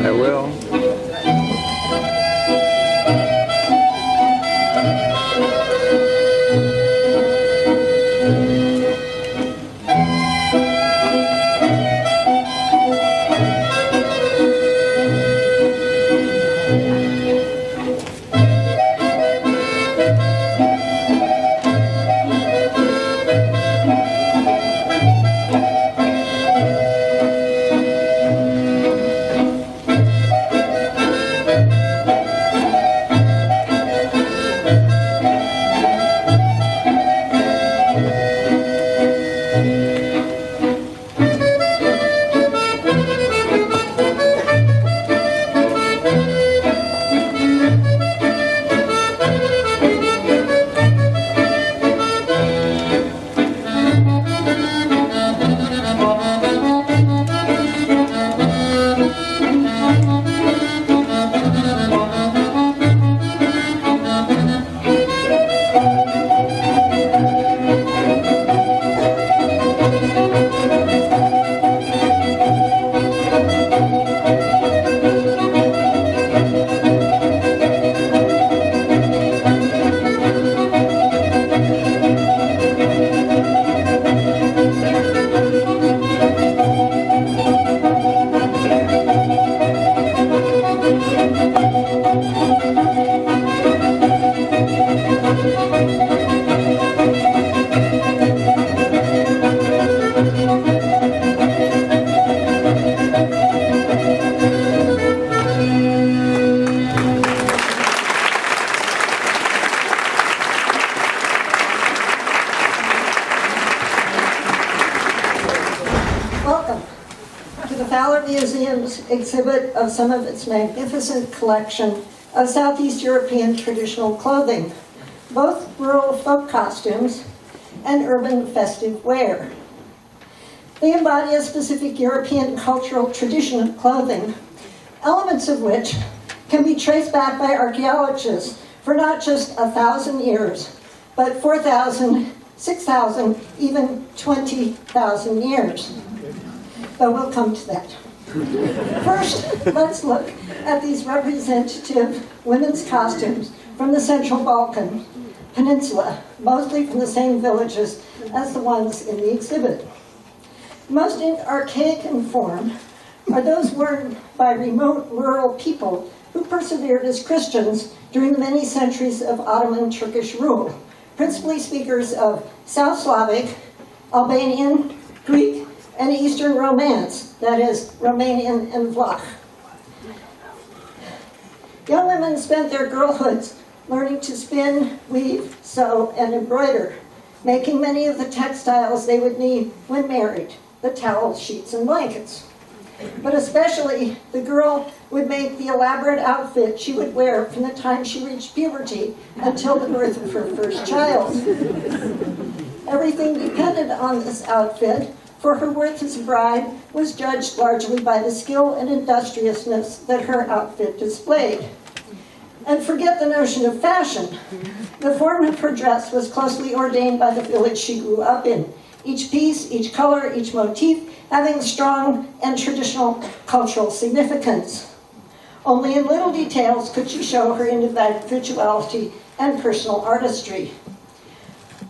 I will. Welcome to the Fowler Museum's exhibit of some of its magnificent collection of Southeast European traditional clothing, both rural folk costumes and urban festive wear. They embody a specific European cultural tradition of clothing, elements of which can be traced back by archaeologists for not just 1,000 years, but 4,000, 6,000, even 20,000 years. But we'll come to that. First, let's look at these representative women's costumes from the Central Balkan Peninsula, mostly from the same villages as the ones in the exhibit. Most archaic in form are those worn by remote rural people who persevered as Christians during the many centuries of Ottoman Turkish rule, principally speakers of South Slavic, Albanian, Greek, and Eastern Romance, that is, Romanian and Vlach. Young women spent their girlhoods learning to spin, weave, sew, and embroider, making many of the textiles they would need when married, the towels, sheets, and blankets. But especially, the girl would make the elaborate outfit she would wear from the time she reached puberty until the birth of her first child. Everything depended on this outfit, for her worth as a bride was judged largely by the skill and industriousness that her outfit displayed. And forget the notion of fashion. The form of her dress was closely ordained by the village she grew up in, each piece, each color, each motif having strong and traditional cultural significance. Only in little details could she show her individuality and personal artistry.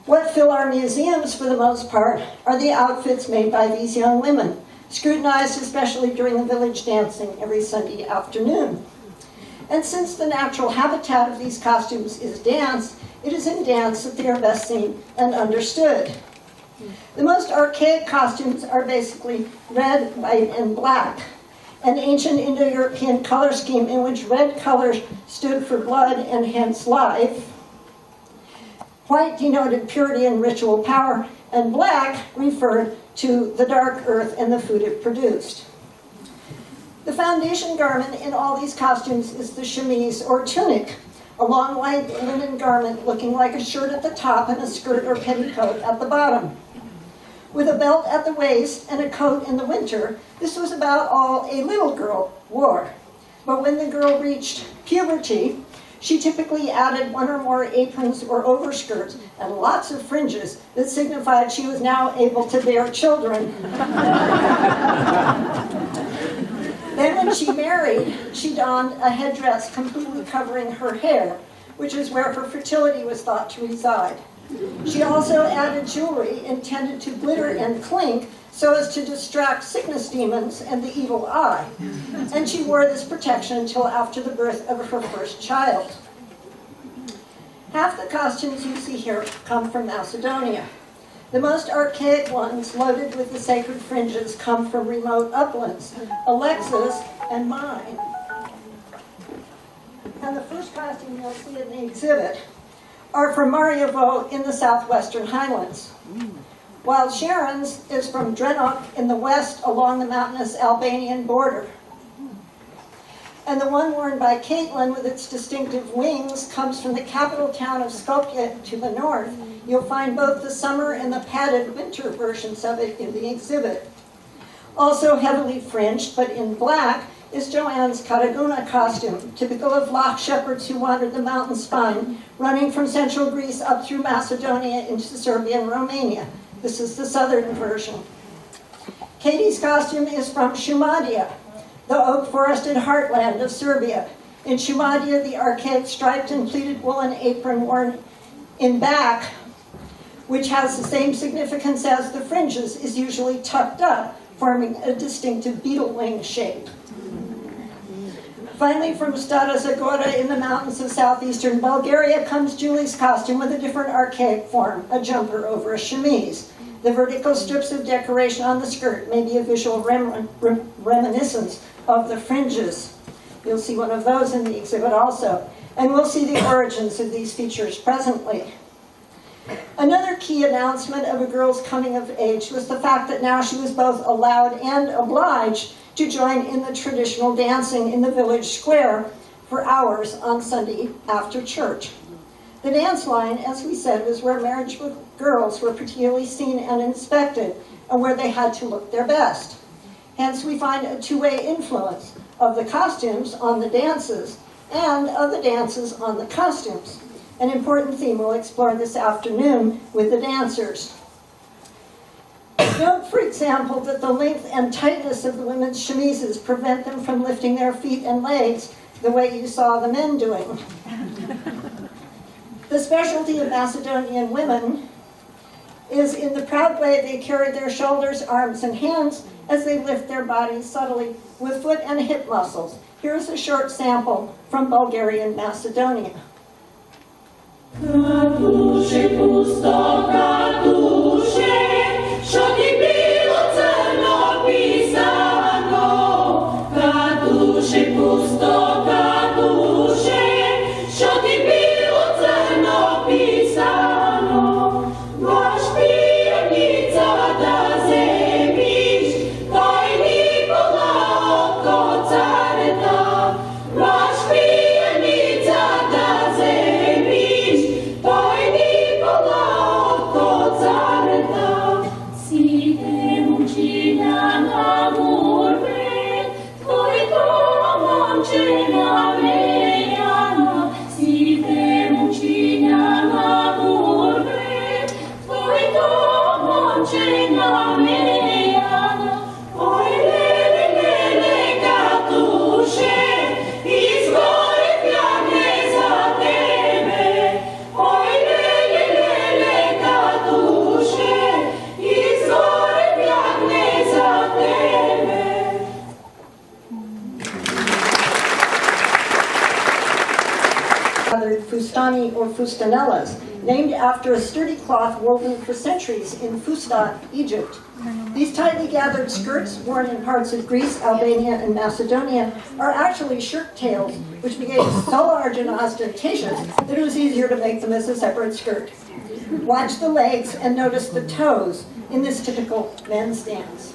What fill our museums, for the most part, are the outfits made by these young women, scrutinized especially during the village dancing every Sunday afternoon. And since the natural habitat of these costumes is dance, it is in dance that they are best seen and understood. The most archaic costumes are basically red, white, and black, an ancient Indo-European color scheme in which red color stood for blood and hence life. White denoted purity and ritual power, and black referred to the dark earth and the food it produced. The foundation garment in all these costumes is the chemise or tunic, a long white linen garment looking like a shirt at the top and a skirt or petticoat at the bottom. With a belt at the waist and a coat in the winter, this was about all a little girl wore. But when the girl reached puberty, she typically added one or more aprons or overskirts and lots of fringes that signified she was now able to bear children. Then when she married, she donned a headdress completely covering her hair, which is where her fertility was thought to reside. She also added jewelry intended to glitter and clink so as to distract sickness demons and the evil eye. And she wore this protection until after the birth of her first child. Half the costumes you see here come from Macedonia. The most archaic ones, loaded with the sacred fringes, come from remote uplands, Alexa's and mine. And the first costume you'll see in the exhibit are from Mariovo in the southwestern highlands, while Sharon's is from Drenok in the west along the mountainous Albanian border. And the one worn by Caitlin with its distinctive wings comes from the capital town of Skopje to the north. You'll find both the summer and the padded winter versions of it in the exhibit. Also heavily fringed, but in black, is Joanne's Karaguna costume, typical of Loch shepherds who wandered the mountain spine, running from central Greece up through Macedonia into Serbia and Romania. This is the southern version. Katie's costume is from Šumadija, the oak-forested heartland of Serbia. In Šumadija, the archaic striped and pleated woolen apron worn in back, which has the same significance as the fringes, is usually tucked up, forming a distinctive beetle wing shape. Finally, from Stara Zagora in the mountains of southeastern Bulgaria comes Julie's costume with a different archaic form, a jumper over a chemise. The vertical strips of decoration on the skirt may be a visual reminiscence of the fringes. You'll see one of those in the exhibit also. And we'll see the origins of these features presently. Another key announcement of a girl's coming of age was the fact that now she was both allowed and obliged to join in the traditional dancing in the village square for hours on Sunday after church. The dance line, as we said, was where marriage girls were particularly seen and inspected, and where they had to look their best. Hence, we find a two-way influence of the costumes on the dances and of the dances on the costumes. An important theme we'll explore this afternoon with the dancers. Note, for example, that the length and tightness of the women's chemises prevent them from lifting their feet and legs the way you saw the men doing. The specialty of Macedonian women is in the proud way they carry their shoulders, arms, and hands as they lift their bodies subtly with foot and hip muscles. Here's a short sample from Bulgarian Macedonia. Katuše pusto, katuše, što ti bilo crno pisano. Katuše pusto, katuše, što ti bilo crno pisano. Baš pijanica da zemiš, taj Nikola oko careta. Baš pijanica da zemiš, taj Nikola oko careta. Side mučina na murve, tvoj to momčina vejana. Side mučina na murve, tvoj to momčina vejana. Oj, lele, lele, katuše, izgori pjane za tebe. Oj, lele, lele, katuše, izgori pjane za tebe. gathered fustani or fustanellas, named after a sturdy cloth woven for centuries in Fustat, Egypt. These tightly gathered skirts, worn in parts of Greece, Albania, and Macedonia, are actually shirt tails, which became so large and ostentatious that it was easier to make them as a separate skirt. Watch the legs and notice the toes in this typical men's dance.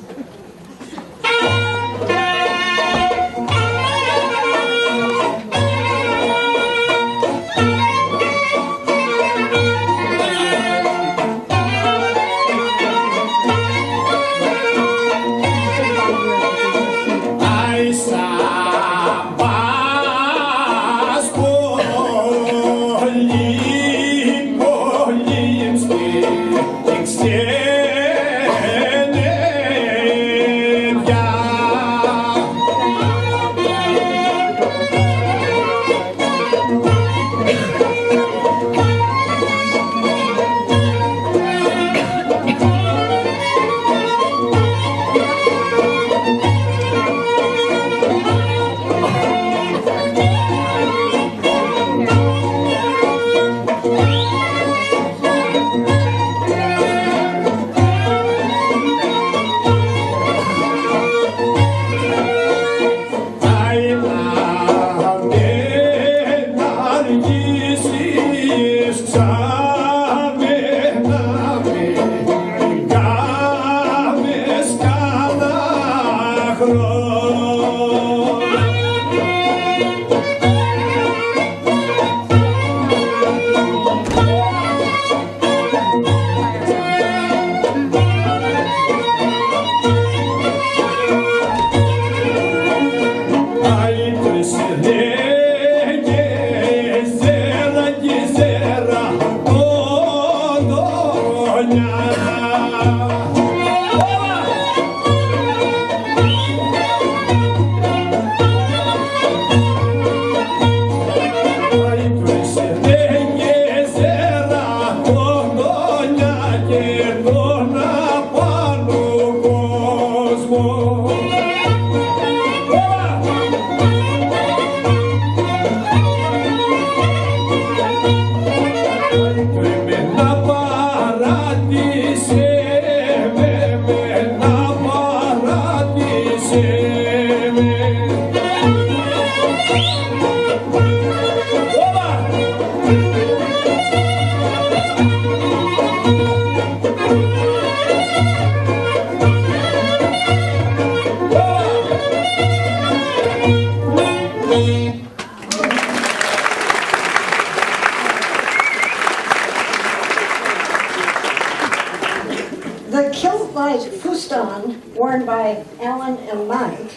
The kilt-like fustan, worn by Alan and Mike,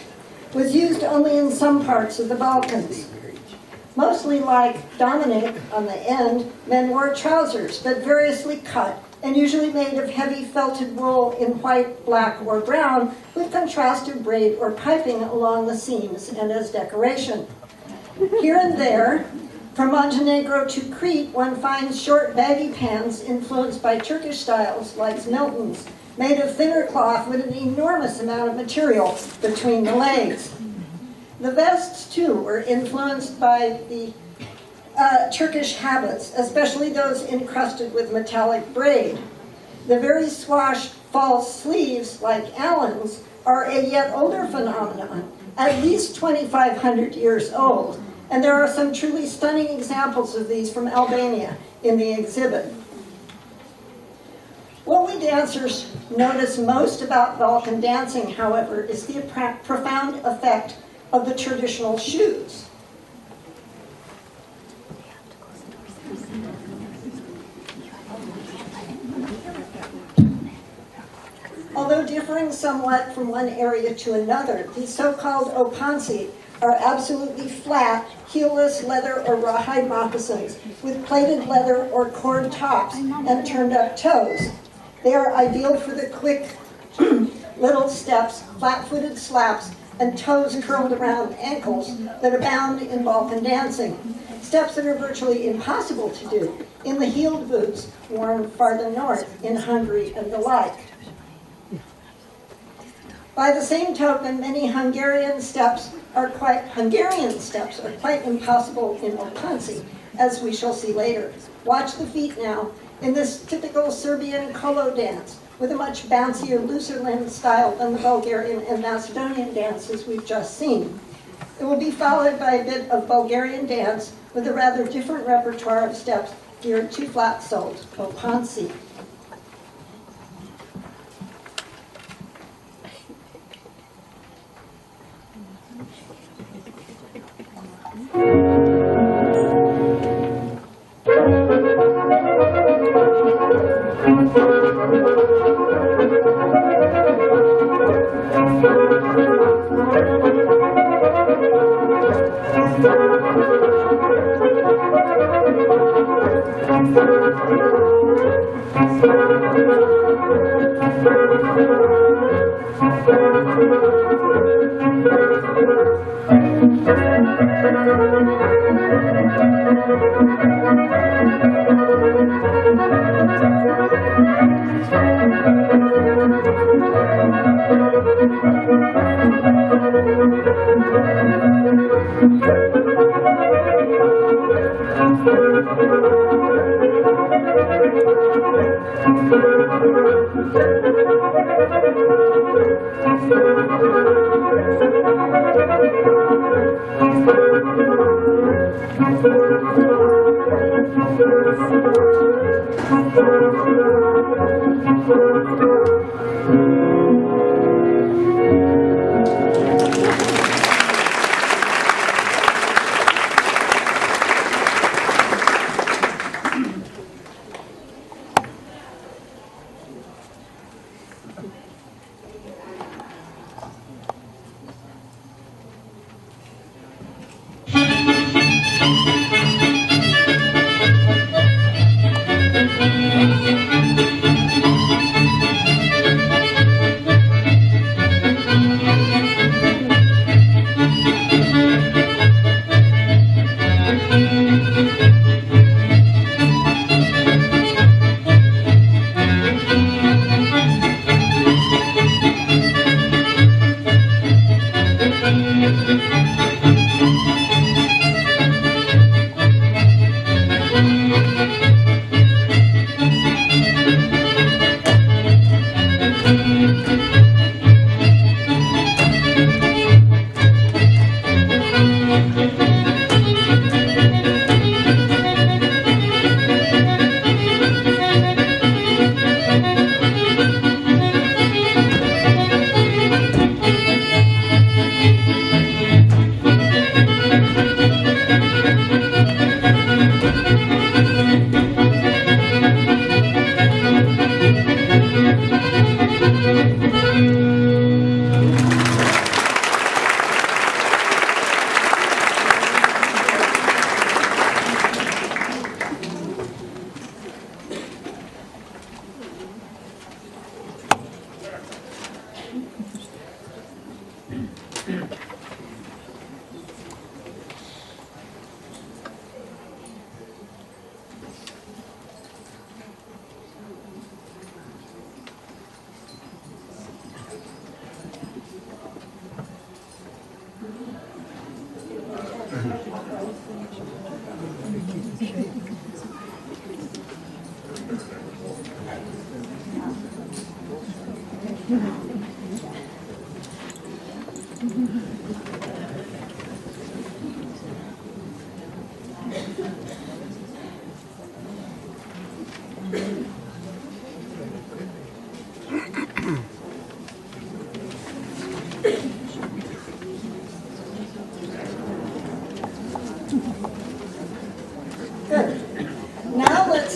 was used only in some parts of the Balkans. Mostly like Dominic on the end, men wore trousers, but variously cut and usually made of heavy felted wool in white, black, or brown, with contrasted braid or piping along the seams and as decoration. Here and there, from Montenegro to Crete, one finds short baggy pants influenced by Turkish styles like Milton's, made of thinner cloth with an enormous amount of material between the legs. The vests, too, were influenced by the Turkish habits, especially those encrusted with metallic braid. The very swashed false sleeves, like Allen's, are a yet older phenomenon, at least 2,500 years old, and there are some truly stunning examples of these from Albania in the exhibit. What we dancers notice most about Balkan dancing, however, is the profound effect of the traditional shoes. Although differing somewhat from one area to another, these so-called opansi are absolutely flat, heelless leather or rawhide moccasins with plated leather or cord tops and turned-up toes. They are ideal for the quick little steps, flat-footed slaps, and toes curled around ankles that abound in Balkan dancing. Steps that are virtually impossible to do in the heeled boots worn farther north in Hungary and the like. By the same token, many Hungarian steps are quite impossible in Opanci, as we shall see later. Watch the feet now in this typical Serbian kolo dance, with a much bouncier, looser limb style than the Bulgarian and Macedonian dances we've just seen. It will be followed by a bit of Bulgarian dance with a rather different repertoire of steps geared to flat-soled Opanci.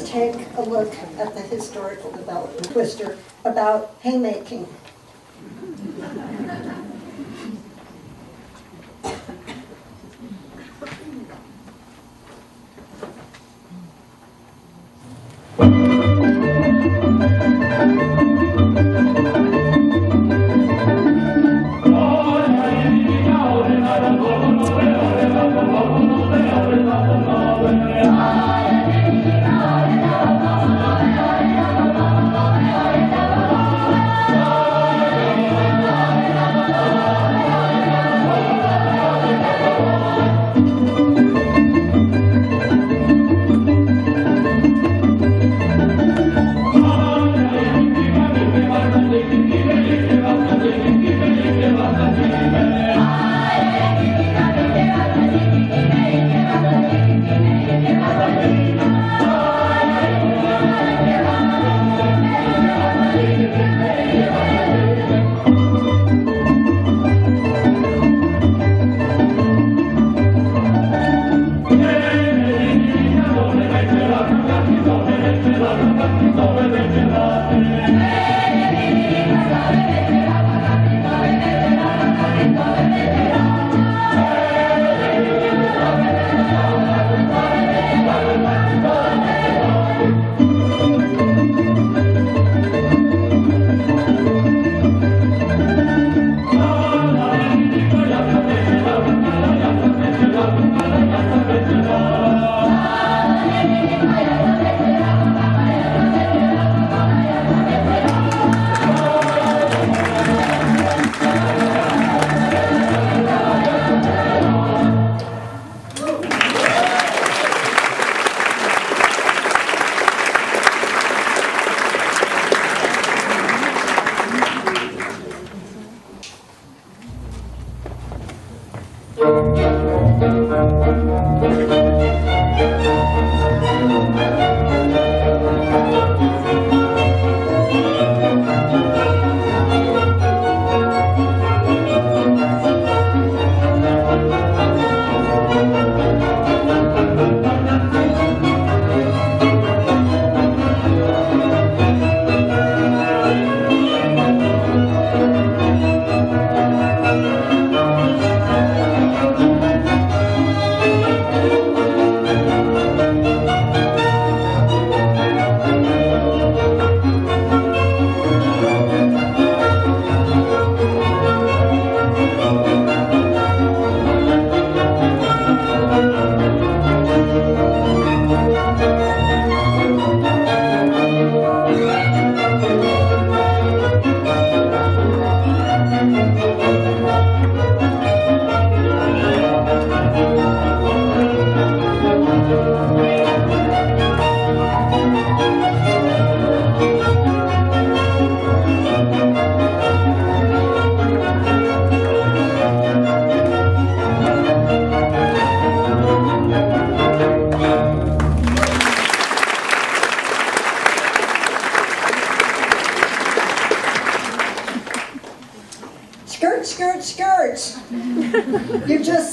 Take a look at the historical development twister about haymaking.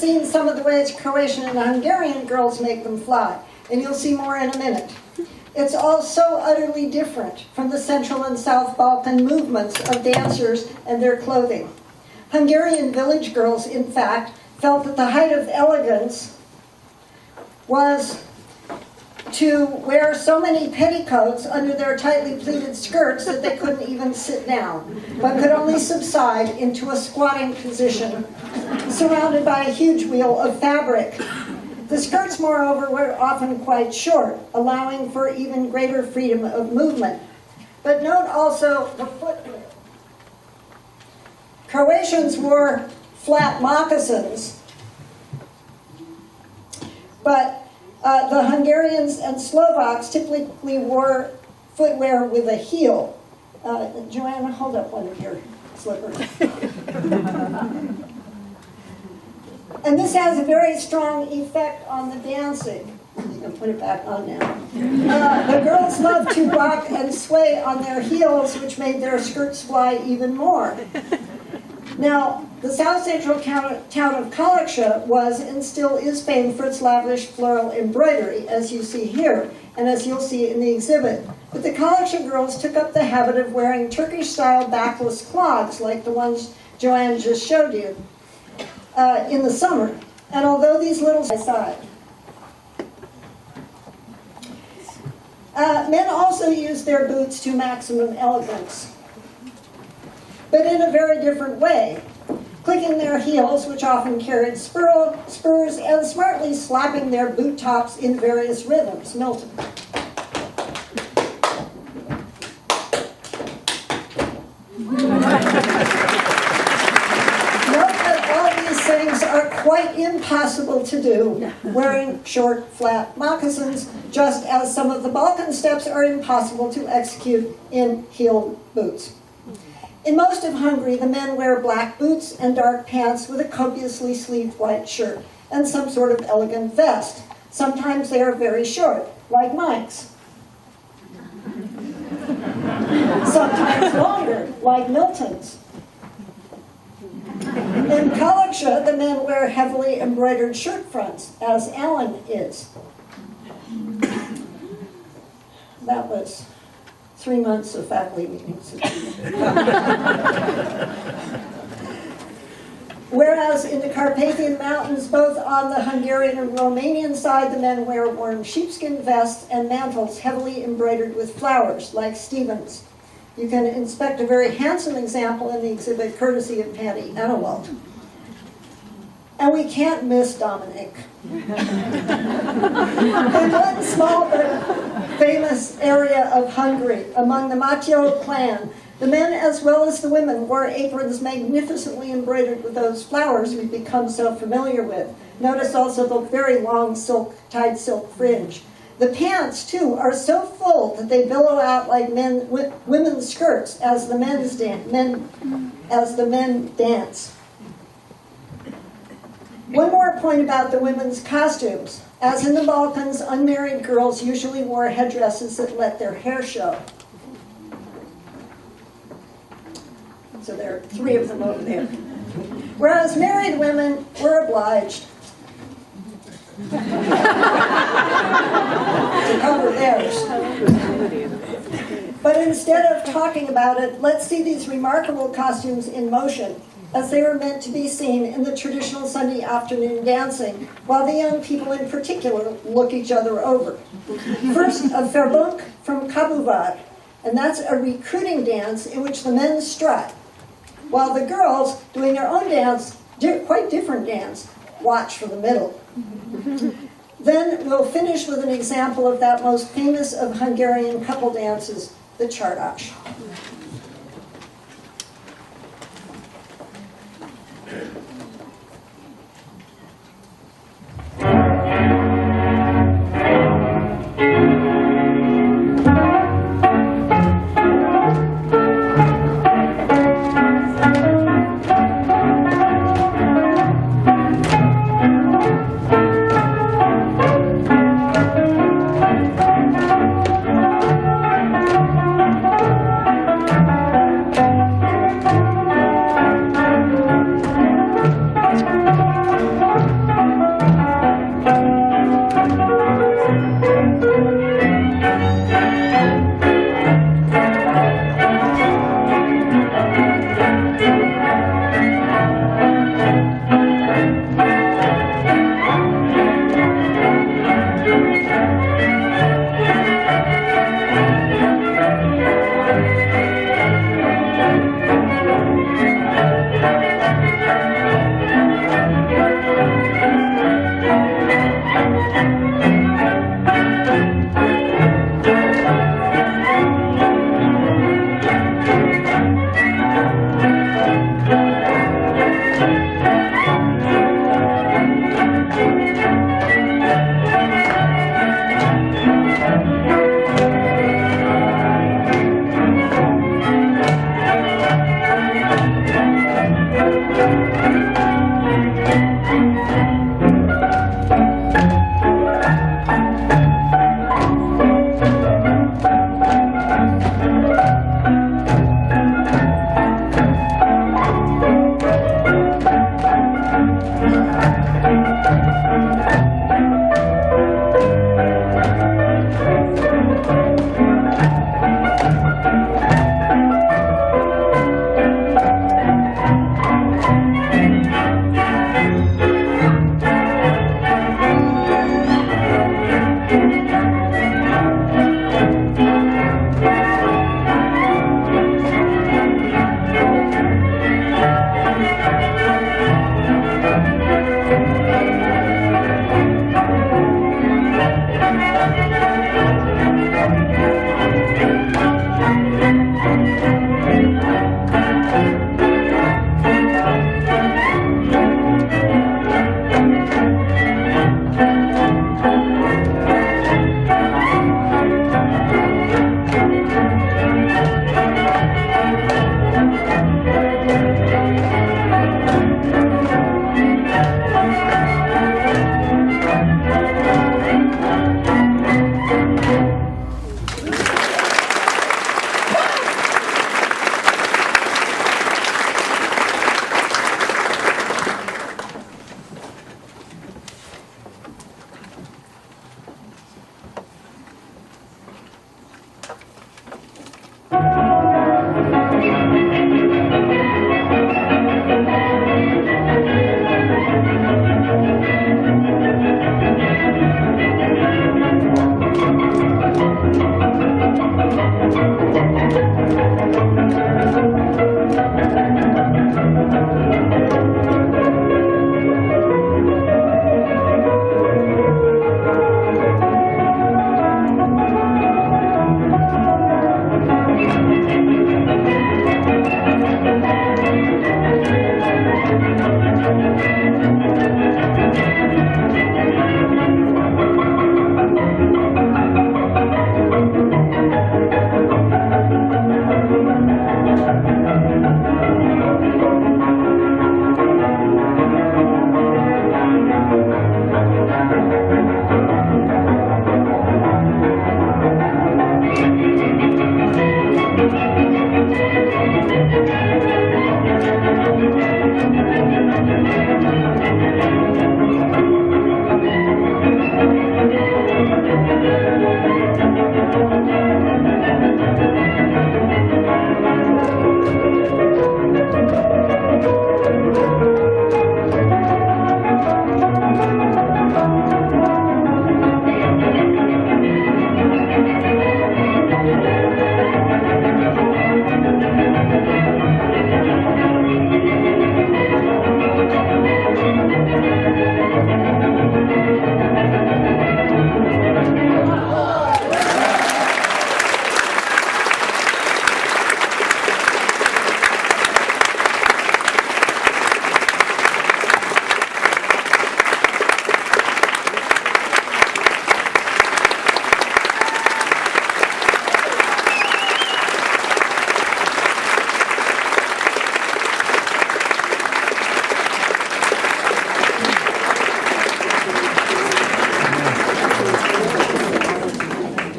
seen some of the ways Croatian and Hungarian girls make them fly, and you'll see more in a minute. It's all so utterly different from the Central and South Balkan movements of dancers and their clothing. Hungarian village girls, in fact, felt that the height of elegance was to wear so many petticoats under their tightly pleated skirts that they couldn't even sit down, but could only subside into a squatting position, surrounded by a huge wheel of fabric. The skirts, moreover, were often quite short, allowing for even greater freedom of movement. But note also the footwear. Croatians wore flat moccasins, but the Hungarians and Slovaks typically wore footwear with a heel. Joanna, hold up one of your slippers. And this has a very strong effect on the dancing. You can put it back on now. The girls loved to rock and sway on their heels, which made their skirts fly even more. Now, the south central town of Kalaksha was and still is famed for its lavish floral embroidery, as you see here, and as you'll see in the exhibit. But the Kalaksha girls took up the habit of wearing Turkish-style backless clogs, like the ones Joanne just showed you, in the summer. And although these little side, men also used their boots to maximum elegance, but in a very different way, clicking their heels, which often carried spurs, and smartly slapping their boot tops in various rhythms. Milton. Things are quite impossible to do wearing short, flat moccasins, just as some of the Balkan steps are impossible to execute in heeled boots. In most of Hungary, the men wear black boots and dark pants with a copiously sleeved white shirt and some sort of elegant vest. Sometimes they are very short, like Mike's. Sometimes longer, like Milton's. In Kalaksha, the men wear heavily embroidered shirt fronts, as Alan is. That was 3 months of faculty meetings. Whereas in the Carpathian Mountains, both on the Hungarian and Romanian side, the men wear warm sheepskin vests and mantles heavily embroidered with flowers, like Stephen's. You can inspect a very handsome example in the exhibit, courtesy of Patty Annawalt. And we can't miss Dominic. In one small but famous area of Hungary, among the Matyó clan, the men as well as the women wore aprons magnificently embroidered with those flowers we've become so familiar with. Notice also the very long tied silk fringe. The pants, too, are so full that they billow out like women's skirts as the men dance. One more point about the women's costumes. As in the Balkans, unmarried girls usually wore headdresses that let their hair show. So there are 3 of them over there. Whereas married women were obliged to cover theirs. But instead of talking about it, let's see these remarkable costumes in motion, as they were meant to be seen in the traditional Sunday afternoon dancing, while the young people in particular look each other over. First, a verbunk from Kabuvar, and that's a recruiting dance in which the men strut, while the girls, doing their own dance, quite different dance, watch from the middle. Then we'll finish with an example of that most famous of Hungarian couple dances, the Csardas.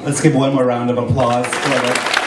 Let's give one more round of applause for them.